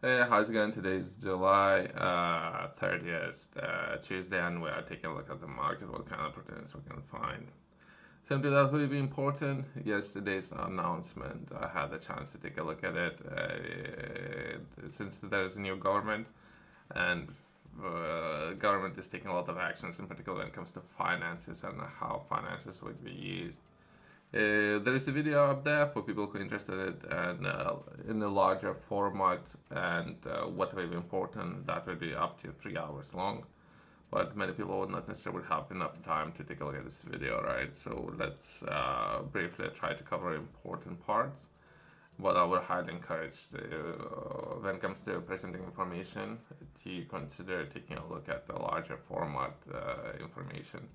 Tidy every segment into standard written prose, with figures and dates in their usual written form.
Hey, how's it going? Today is July 30th, Tuesday, and we are taking a look at the market, what kind of opportunities we can find. Something that will be important, yesterday's announcement. I had the chance to take a look at it. Since there's a new government, and government is taking a lot of actions, in particular when it comes to finances and how finances would be used. There is a video up there for people who are interested in a larger format and what will be important. That will be up to 3 hours long, but many people would not necessarily have enough time to take a look at this video, right? So let's briefly try to cover important parts. But I would highly encourage, when it comes to presenting information, to consider taking a look at the larger format information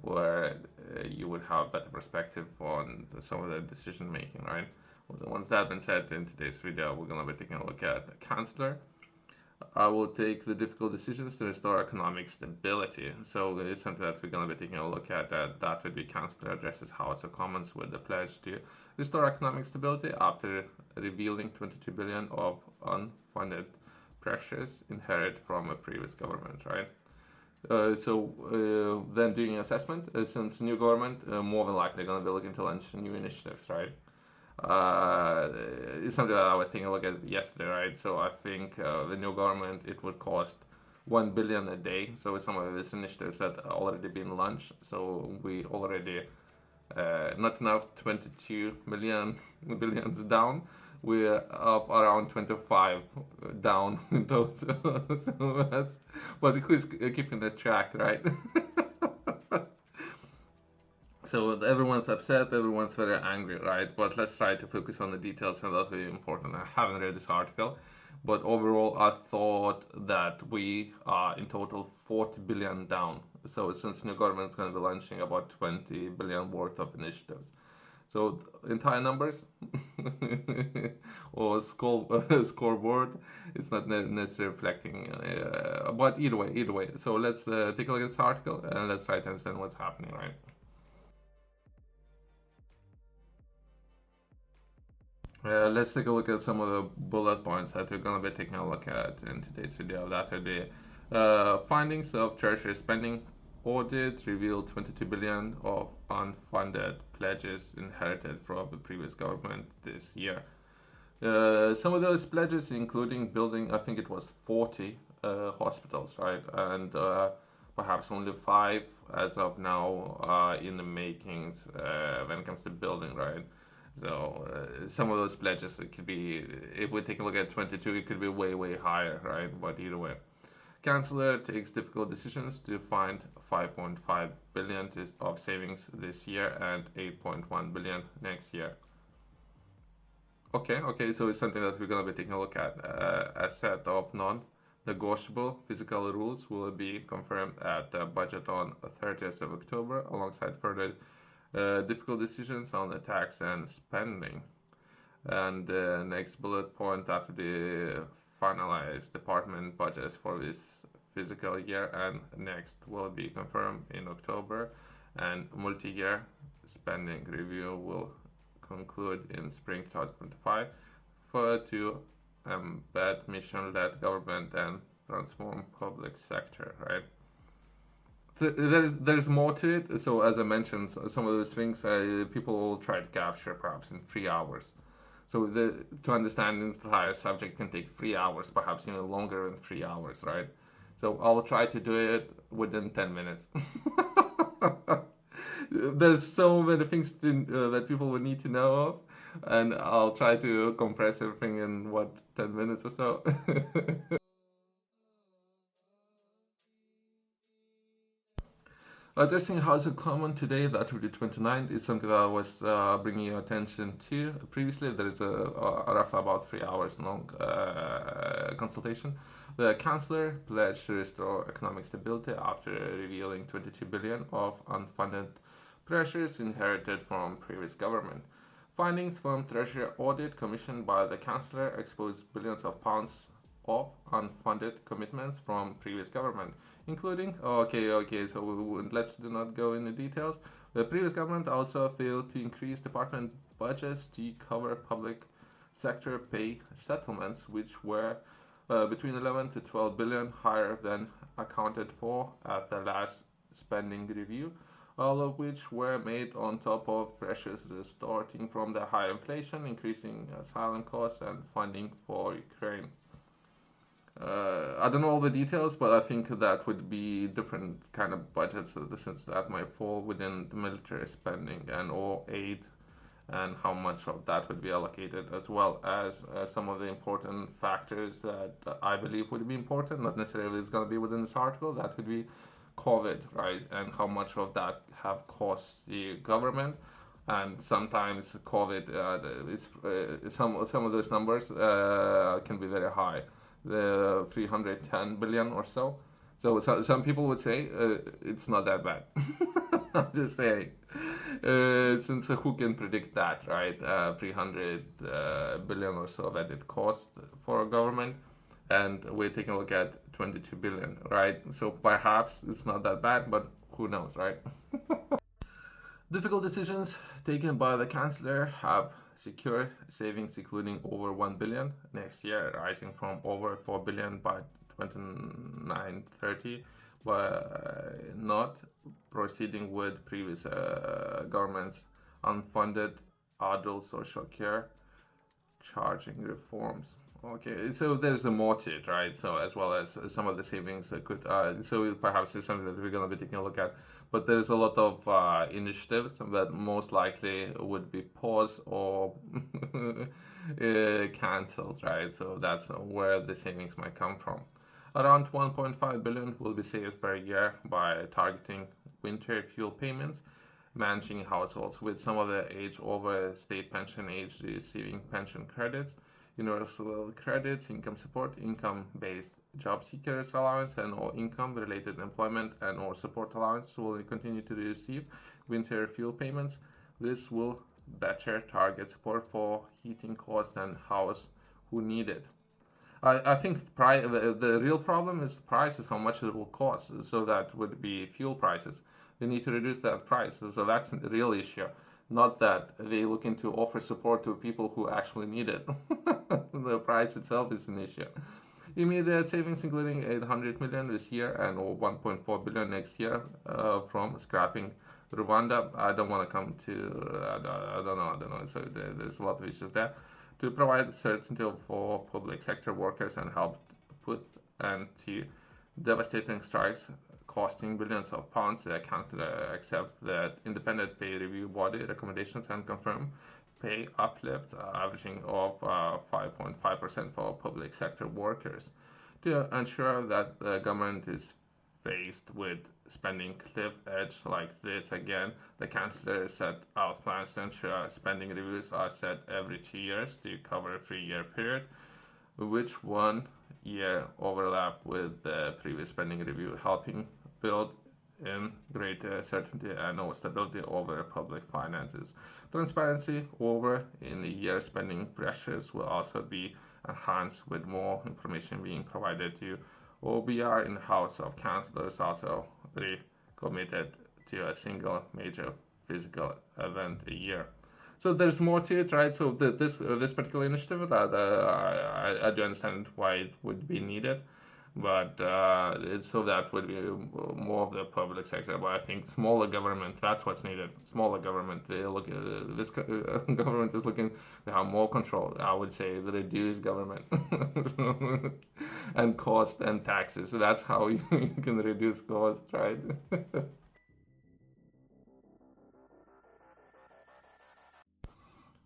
where you would have better perspective on some of the decision making, right? Well, once that been said, in today's video, we're going to be taking a look at the Chancellor. I will take the difficult decisions to restore economic stability. So it's something that we're going to be taking a look at. That would be Chancellor addresses House of Commons with the pledge to restore economic stability after revealing 22 billion of unfunded pressures inherited from a previous government, right? Then doing an assessment, since new government more than likely going to be looking to launch new initiatives, right? It's something that I was taking a look at yesterday, right? So I think the new government, it would cost 1 billion a day. So some of these initiatives that already been launched. So we already not enough 22 million billions down. We're up around 25 down in total. So that's, but who's keeping the track, right? So everyone's upset, everyone's very angry, right? But let's try to focus on the details, and that's very important. I haven't read this article, but overall, I thought that we are in total 40 billion down. So since new government is going to be launching about 20 billion worth of initiatives. So entire numbers or scoreboard, it's not necessarily reflecting. But either way. So let's take a look at this article and let's try to understand what's happening, right? Let's take a look at some of the bullet points that we're going to be taking a look at in today's video. That would be findings of Treasury spending audit revealed 22 billion of unfunded pledges inherited from the previous government this year. Some of those pledges, including building, I think it was 40 hospitals, right? And perhaps only 5 as of now in the makings when it comes to building, right? So some of those pledges, it could be, if we take a look at 22, it could be way higher, right? But either way, Chancellor takes difficult decisions to find 5.5 billion of savings this year and 8.1 billion next year. Okay, so it's something that we're gonna be taking a look at. A set of non-negotiable fiscal rules will be confirmed at the budget on 30th of October, alongside further difficult decisions on the tax and spending. And the next bullet point, that will be finalized department budgets for this fiscal year and next will be confirmed in October, and multi-year spending review will conclude in spring 2025 for to embed mission-led government and transform public sector, right? There's more to it. So as I mentioned, some of those things people will try to capture perhaps in 3 hours. So to understand the entire subject can take 3 hours, perhaps even longer than 3 hours, right? So I'll try to do it within 10 minutes. There's so many things that people would need to know of, and I'll try to compress everything in what, 10 minutes or so. Addressing House of Commons today, that will be 29th, is something that I was bringing your attention to previously. There is a roughly about 3 hours long consultation. The Chancellor pledged to restore economic stability after revealing 22 billion of unfunded pressures inherited from previous government. Findings from Treasury audit commissioned by the Chancellor exposed billions of pounds of unfunded commitments from previous government, including so let's do not go into details. The previous government also failed to increase department budgets to cover public sector pay settlements, which were between 11 to 12 billion higher than accounted for at the last spending review, all of which were made on top of pressures starting from the high inflation, increasing asylum costs, and funding for Ukraine. I don't know all the details, but I think that would be different kind of budgets, since that might fall within the military spending and or aid, and how much of that would be allocated, as well as some of the important factors that I believe would be important, not necessarily it's going to be within this article, that would be COVID, right? And how much of that have cost the government. And sometimes COVID, some of those numbers can be very high, the 310 billion or so. So some people would say it's not that bad. I'm just saying, since who can predict that, right? 300 billion or so that it cost for a government, and we're taking a look at 22 billion, right? So perhaps it's not that bad, but who knows, right? Difficult decisions taken by the Chancellor have secured savings including over 1 billion next year, rising from over 4 billion by 2930, but not proceeding with previous government's unfunded adult social care charging reforms. Okay, so there's a more to it, right? So as well as some of the savings that could, so perhaps it's something that we're going to be taking a look at. But there's a lot of initiatives that most likely would be paused or cancelled, right? So that's where the savings might come from. Around 1.5 billion will be saved per year by targeting winter fuel payments, managing households with some of the age over state pension age receiving pension credits, universal credits, income support, income-based job seekers allowance, and all income-related employment and or support allowance will continue to receive winter fuel payments. This will better target support for heating costs and house who need it. I think the real problem is prices, how much it will cost. So that would be fuel prices. They need to reduce that price. So that's the real issue. Not that they looking to offer support to people who actually need it. The price itself is an issue. Immediate savings including 800 million this year and 1.4 billion next year from scrapping Rwanda. I don't want to come to, I don't know. So there's a lot of issues there. To provide certainty for public sector workers and help put end to devastating strikes costing billions of pounds, they can't accept that independent pay review body recommendations and confirm pay uplift averaging of 5.5% for public sector workers. To ensure that the government is faced with spending cliff edge like this again, the Chancellor set out plans to ensure spending reviews are set every 2 years to cover a 3-year period, which 1 year overlap with the previous spending review, helping build in greater certainty and more stability over public finances. Transparency over in the year spending pressures will also be enhanced with more information being provided to OBR in the House of Councillors, also recommitted to a single major physical event a year. So there's more to it, right? So this particular initiative, I do understand why it would be needed, but so that would be more of the public sector. But I think smaller government, that's what's needed. Smaller government, they look this government is looking to have more control. I would say the reduced government and cost and taxes. So that's how you can reduce costs, right?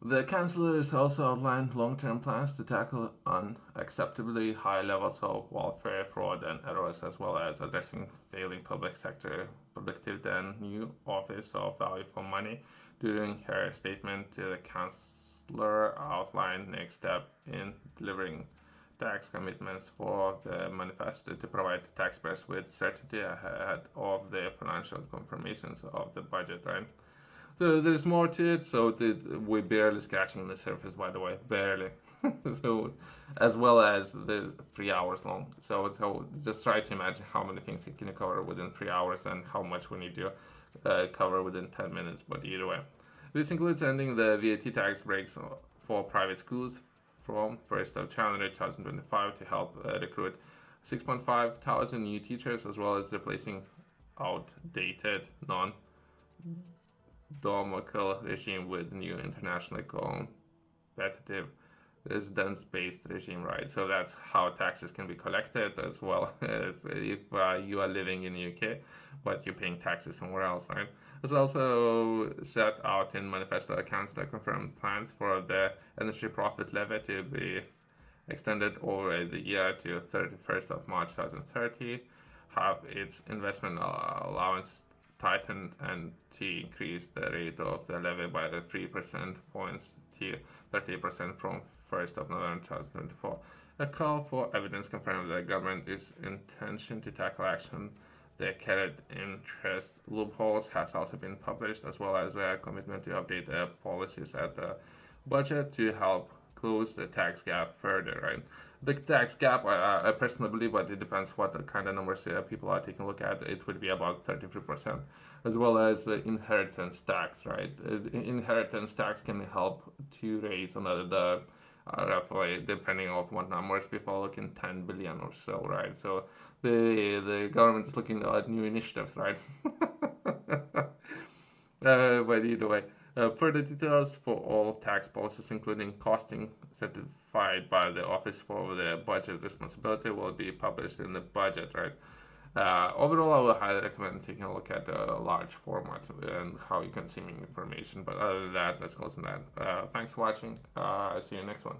The Chancellors also outlined long-term plans to tackle unacceptably high levels of welfare fraud and errors, as well as addressing failing public sector productivity and new office of value for money. During her statement, the Chancellor outlined next step in delivering tax commitments for the manifesto to provide taxpayers with certainty ahead of the financial confirmations of the budget, right? So there's more to it. So we're barely scratching the surface, by the way, barely. So as well as the 3 hours long. So just try to imagine how many things can you cover within 3 hours and how much we need to cover within 10 minutes. But either way, this includes ending the VAT tax breaks for private schools, from 1st of January 2025 to help recruit 6.5 thousand new teachers, as well as replacing outdated non-domicile regime with new internationally competitive residence-based regime, right? So that's how taxes can be collected, as well as if you are living in the UK, but you're paying taxes somewhere else, right? It's also set out in manifesto accounts that confirm plans for the energy profit levy to be extended over the year to 31st of March 2030, have its investment allowance tightened, and to increase the rate of the levy by the 3% points to 30% from 1st of November 2024. A call for evidence confirmed the government's intention to tackle action the carried interest loopholes has also been published, as well as a commitment to update the policies at the budget to help close the tax gap further, right? The tax gap, I personally believe, but it depends what kind of numbers people are taking a look at. It would be about 33%, as well as inheritance tax, right? Inheritance tax can help to raise another, roughly, depending on what numbers people are looking, 10 billion or so, right? So the government is looking at new initiatives, right? But either way, further details for all tax policies, including costing certified by the Office for the Budget Responsibility, will be published in the budget, right? Overall, I would highly recommend taking a look at a large format and how you consuming information. But other than that, let's close on that. Thanks for watching. See you next one.